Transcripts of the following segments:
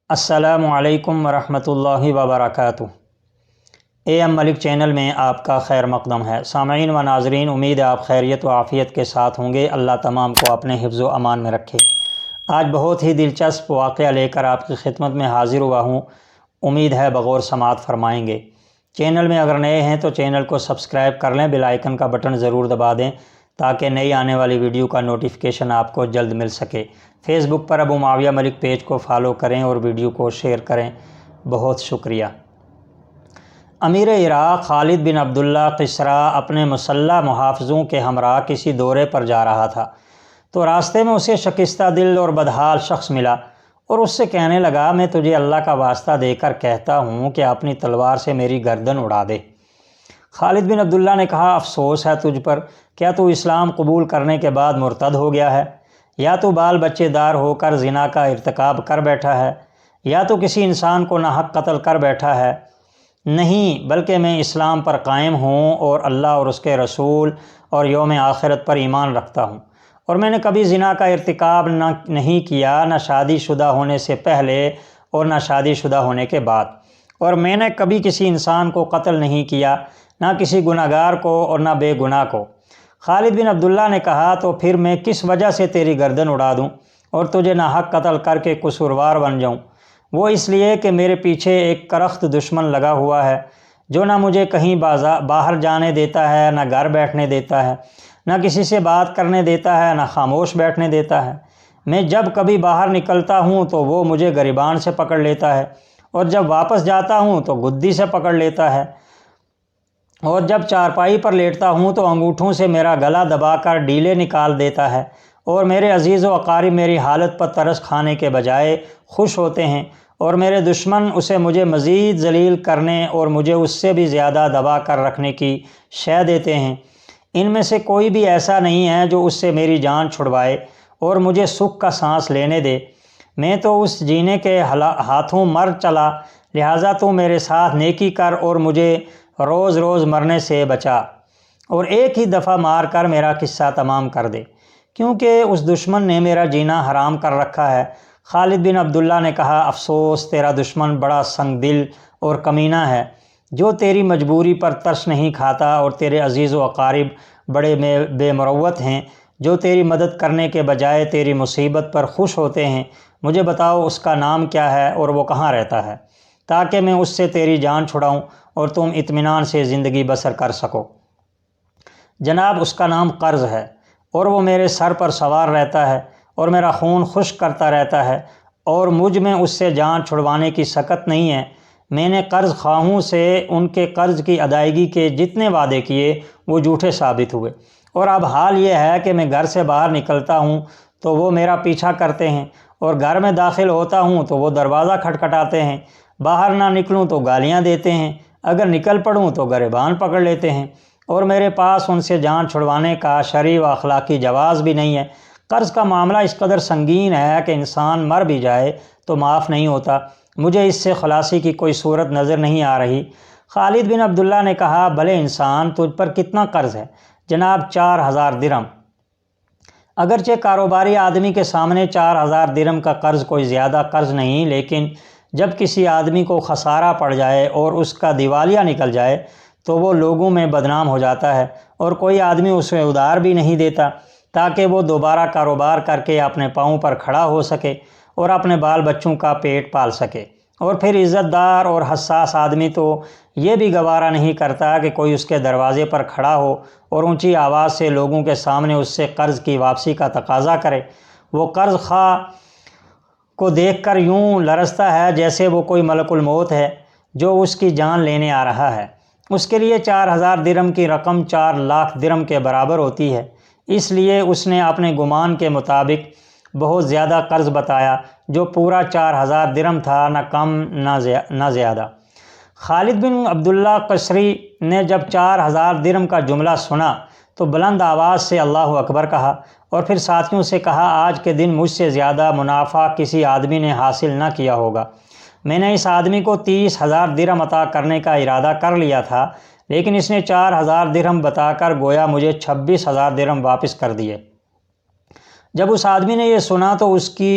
السلام علیکم ورحمۃ اللہ وبرکاتہ۔ اے ایم ملک چینل میں آپ کا خیر مقدم ہے۔ سامعین و ناظرین، امید ہے آپ خیریت و عافیت کے ساتھ ہوں گے۔ اللہ تمام کو اپنے حفظ و امان میں رکھے۔ آج بہت ہی دلچسپ واقعہ لے کر آپ کی خدمت میں حاضر ہوا ہوں۔ امید ہے بغور سماعت فرمائیں گے۔ چینل میں اگر نئے ہیں تو چینل کو سبسکرائب کر لیں، بیل آئیکن کا بٹن ضرور دبا دیں تاکہ نئی آنے والی ویڈیو کا نوٹیفیکیشن آپ کو جلد مل سکے۔ فیس بک پر ابو معاویہ ملک پیج کو فالو کریں اور ویڈیو کو شیئر کریں۔ بہت شکریہ۔ امیر عراق خالد بن عبداللہ قسرا اپنے مسلح محافظوں کے ہمراہ کسی دورے پر جا رہا تھا تو راستے میں اسے شکستہ دل اور بدحال شخص ملا اور اس سے کہنے لگا، میں تجھے اللہ کا واسطہ دے کر کہتا ہوں کہ اپنی تلوار سے میری گردن اڑا دے۔ خالد بن عبداللہ نے کہا، افسوس ہے تجھ پر، کیا تو اسلام قبول کرنے کے بعد مرتد ہو گیا ہے؟ یا تو بال بچے دار ہو کر زنا کا ارتکاب کر بیٹھا ہے؟ یا تو کسی انسان کو ناحق قتل کر بیٹھا ہے؟ نہیں، بلکہ میں اسلام پر قائم ہوں اور اللہ اور اس کے رسول اور یوم آخرت پر ایمان رکھتا ہوں، اور میں نے کبھی زنا کا ارتکاب نہیں کیا، نہ شادی شدہ ہونے سے پہلے اور نہ شادی شدہ ہونے کے بعد، اور میں نے کبھی کسی انسان کو قتل نہیں کیا، نہ کسی گناہگار کو اور نہ بے گناہ کو۔ خالد بن عبداللہ نے کہا، تو پھر میں کس وجہ سے تیری گردن اڑا دوں اور تجھے ناحق قتل کر کے قصوروار بن جاؤں؟ وہ اس لیے کہ میرے پیچھے ایک کرخت دشمن لگا ہوا ہے جو نہ مجھے کہیں باہر جانے دیتا ہے، نہ گھر بیٹھنے دیتا ہے، نہ کسی سے بات کرنے دیتا ہے، نہ خاموش بیٹھنے دیتا ہے۔ میں جب کبھی باہر نکلتا ہوں تو وہ مجھے گریبان سے پکڑ لیتا ہے، اور جب واپس جاتا ہوں تو گدی سے پکڑ لیتا ہے، اور جب چارپائی پر لیٹتا ہوں تو انگوٹھوں سے میرا گلا دبا کر ڈیلے نکال دیتا ہے، اور میرے عزیز و اقارب میری حالت پر ترس کھانے کے بجائے خوش ہوتے ہیں، اور میرے دشمن مجھے مزید ذلیل کرنے اور مجھے اس سے بھی زیادہ دبا کر رکھنے کی شے دیتے ہیں۔ ان میں سے کوئی بھی ایسا نہیں ہے جو اس سے میری جان چھڑوائے اور مجھے سکھ کا سانس لینے دے۔ میں تو اس جینے کے ہاتھوں مر چلا، لہٰذا تو میرے ساتھ نیکی کر اور مجھے روز روز مرنے سے بچا، اور ایک ہی دفعہ مار کر میرا قصہ تمام کر دے، کیونکہ اس دشمن نے میرا جینا حرام کر رکھا ہے۔ خالد بن عبداللہ نے کہا، افسوس، تیرا دشمن بڑا سنگ دل اور کمینہ ہے، جو تیری مجبوری پر ترس نہیں کھاتا، اور تیرے عزیز و اقارب بڑے بے مروت ہیں جو تیری مدد کرنے کے بجائے تیری مصیبت پر خوش ہوتے ہیں۔ مجھے بتاؤ اس کا نام کیا ہے اور وہ کہاں رہتا ہے، تاکہ میں اس سے تیری جان چھڑاؤں اور تم اطمینان سے زندگی بسر کر سکو۔ جناب، اس کا نام قرض ہے، اور وہ میرے سر پر سوار رہتا ہے اور میرا خون خشک کرتا رہتا ہے، اور مجھ میں اس سے جان چھڑوانے کی سکت نہیں ہے۔ میں نے قرض خواہوں سے ان کے قرض کی ادائیگی کے جتنے وعدے کیے وہ جھوٹے ثابت ہوئے، اور اب حال یہ ہے کہ میں گھر سے باہر نکلتا ہوں تو وہ میرا پیچھا کرتے ہیں، اور گھر میں داخل ہوتا ہوں تو وہ دروازہ کھٹکھٹاتے ہیں، باہر نہ نکلوں تو گالیاں دیتے ہیں، اگر نکل پڑوں تو گریبان پکڑ لیتے ہیں، اور میرے پاس ان سے جان چھڑوانے کا شرعی و اخلاقی جواز بھی نہیں ہے۔ قرض کا معاملہ اس قدر سنگین ہے کہ انسان مر بھی جائے تو معاف نہیں ہوتا۔ مجھے اس سے خلاصی کی کوئی صورت نظر نہیں آ رہی۔ خالد بن عبداللہ نے کہا، بھلے انسان، تجھ پر کتنا قرض ہے؟ جناب، 4000 درہم۔ اگرچہ کاروباری آدمی کے سامنے 4000 درہم کا قرض کوئی زیادہ قرض نہیں، لیکن جب کسی آدمی کو خسارہ پڑ جائے اور اس کا دیوالیہ نکل جائے تو وہ لوگوں میں بدنام ہو جاتا ہے، اور کوئی آدمی اسے ادھار بھی نہیں دیتا تاکہ وہ دوبارہ کاروبار کر کے اپنے پاؤں پر کھڑا ہو سکے اور اپنے بال بچوں کا پیٹ پال سکے۔ اور پھر عزت دار اور حساس آدمی تو یہ بھی گوارا نہیں کرتا کہ کوئی اس کے دروازے پر کھڑا ہو اور اونچی آواز سے لوگوں کے سامنے اس سے قرض کی واپسی کا تقاضا کرے۔ وہ قرض خواہ کو دیکھ کر یوں لرزتا ہے جیسے وہ کوئی ملک الموت ہے جو اس کی جان لینے آ رہا ہے۔ اس کے لیے 4000 درہم کی رقم 4 لاکھ درہم کے برابر ہوتی ہے، اس لیے اس نے اپنے گمان کے مطابق بہت زیادہ قرض بتایا، جو پورا 4000 درہم تھا، نہ کم نہ زیادہ۔ خالد بن عبداللہ قسری نے جب 4000 درہم کا جملہ سنا تو بلند آواز سے اللہ اکبر کہا، اور پھر ساتھیوں سے کہا، آج کے دن مجھ سے زیادہ منافع کسی آدمی نے حاصل نہ کیا ہوگا۔ میں نے اس آدمی کو 30,000 درہم عطا کرنے کا ارادہ کر لیا تھا، لیکن اس نے 4000 درہم بتا کر گویا مجھے 26,000 درہم واپس کر دیے۔ جب اس آدمی نے یہ سنا تو اس کی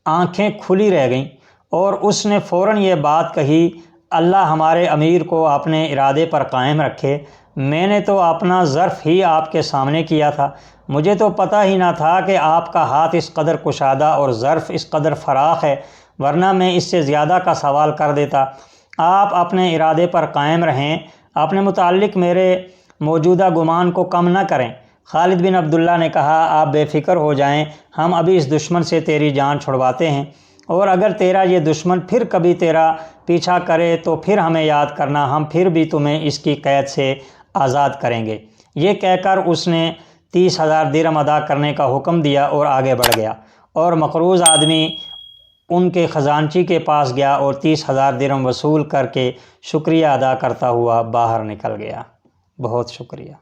آنکھیں کھلی رہ گئیں اور اس نے فوراً یہ بات کہی، اللہ ہمارے امیر کو اپنے ارادے پر قائم رکھے، میں نے تو اپنا ظرف ہی آپ کے سامنے کیا تھا، مجھے تو پتہ ہی نہ تھا کہ آپ کا ہاتھ اس قدر کشادہ اور ظرف اس قدر فراخ ہے، ورنہ میں اس سے زیادہ کا سوال کر دیتا۔ آپ اپنے ارادے پر قائم رہیں، اپنے متعلق میرے موجودہ گمان کو کم نہ کریں۔ خالد بن عبداللہ نے کہا، آپ بے فکر ہو جائیں، ہم ابھی اس دشمن سے تیری جان چھڑواتے ہیں، اور اگر تیرا یہ دشمن پھر کبھی تیرا پیچھا کرے تو پھر ہمیں یاد کرنا، ہم پھر بھی تمہیں اس کی قید سے آزاد کریں گے۔ یہ کہہ کر اس نے 30,000 درہم ادا کرنے کا حکم دیا اور آگے بڑھ گیا، اور مقروض آدمی ان کے خزانچی کے پاس گیا اور 30,000 درہم وصول کر کے شکریہ ادا کرتا ہوا باہر نکل گیا۔ بہت شکریہ۔